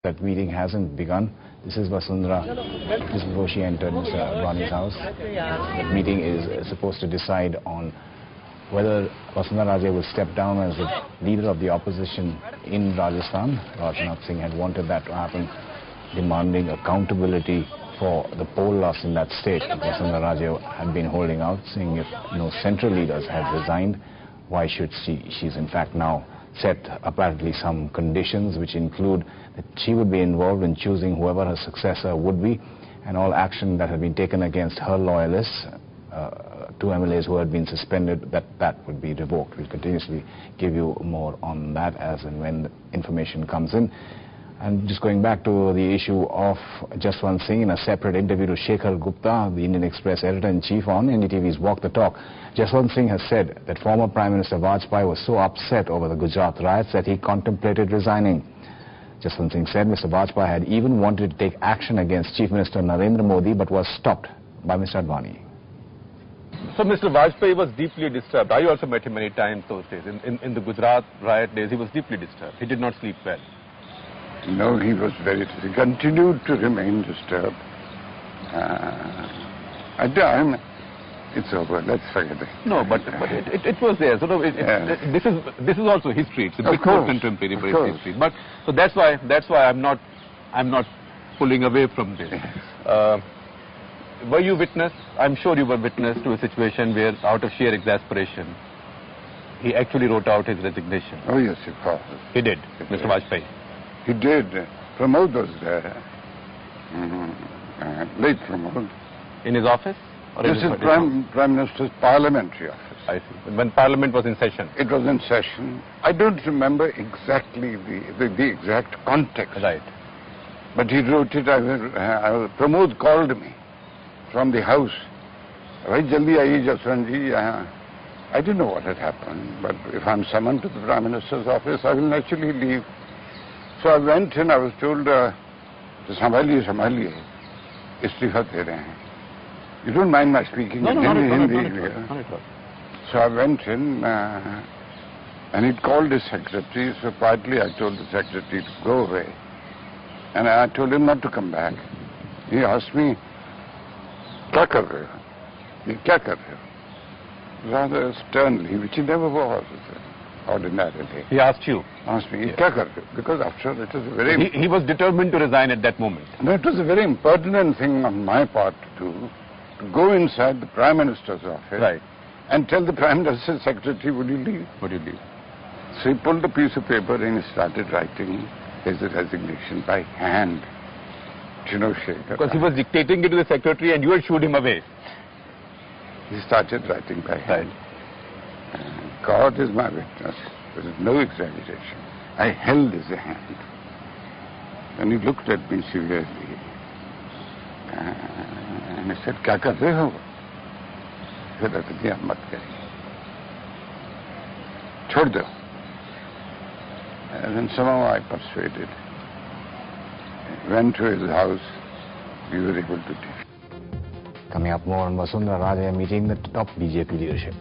That meeting hasn't begun. This is Vasundhara, just before she entered Mr. Advani's house. That meeting is supposed to decide on whether Vasundhara Raje will step down as the leader of the opposition in Rajasthan. Rajnath Singh had wanted that to happen, demanding accountability for the poll loss in that state. Vasundhara Raje had been holding out, saying if no central leaders had resigned, why should she? She's in fact now set apparently some conditions which include that she would be involved in choosing whoever her successor would be, and all action that had been taken against her loyalists, two MLAs who had been suspended, that would be revoked. We'll continuously give you more on that as and when the information comes in. And just going back to the issue of Jaswant Singh, in a separate interview to Shekhar Gupta, the Indian Express editor-in-chief on NDTV's Walk the Talk, Jaswant Singh has said that former Prime Minister Vajpayee was so upset over the Gujarat riots that he contemplated resigning. Jaswant Singh said Mr. Vajpayee had even wanted to take action against Chief Minister Narendra Modi but was stopped by Mr. Advani. So Mr. Vajpayee was deeply disturbed. I also met him many times those days. In the Gujarat riot days, he was deeply disturbed. He did not sleep well. No, he was very, he continued to remain disturbed. It's over, let's forget it. No, but it was there. So no, this is also history. It's a bit more contemporary, but it's history. But so that's why I'm not pulling away from this. Were you witness? I'm sure you were witness to a situation where, out of sheer exasperation, he actually wrote out his resignation. Oh yes, of course. He did, Mr. Vajpayee. He did. Pramod was there. Late Pramod. In his office? Or this is Prime Minister's parliamentary office. I see. When Parliament was in session? It was in session. I don't remember exactly the exact context. Right. But he wrote it. Pramod called me from the house. Right, jaldi aaye Jaswant ji. I didn't know what had happened, but if I'm summoned to the Prime Minister's office, I will naturally leave. So I went and I was told, Sambhaliye, istifa de rahe hain. You don't mind my speaking in Hindi? So I went in and he'd called his secretary, so partly I told the secretary to go away. And I told him not to come back. He asked me, kya kar rahe ho? Ye kya kar rahe ho? Rather sternly, which he never was. Ordinarily. He asked you? Asked me, yes. Because after all, it was a very... He was determined to resign at that moment. No, it was a very impertinent thing on my part to do, to go inside the Prime Minister's office and tell the Prime Minister's secretary, would you leave? Would you leave? So he pulled a piece of paper and he started writing his resignation by hand. You know, Shekhar. Because he was dictating it to the secretary and you had shooed him away. He started writing by hand. God is my witness. There is no exaggeration. I held his hand. Then he looked at me severely. And he said, kya kar rahe ho? I said, rakh diya, mat kariye. Chhod do. And then somehow I persuaded. Went to his house. We were able to take. Coming up more on Vasundhara Raje meeting the top BJP leadership.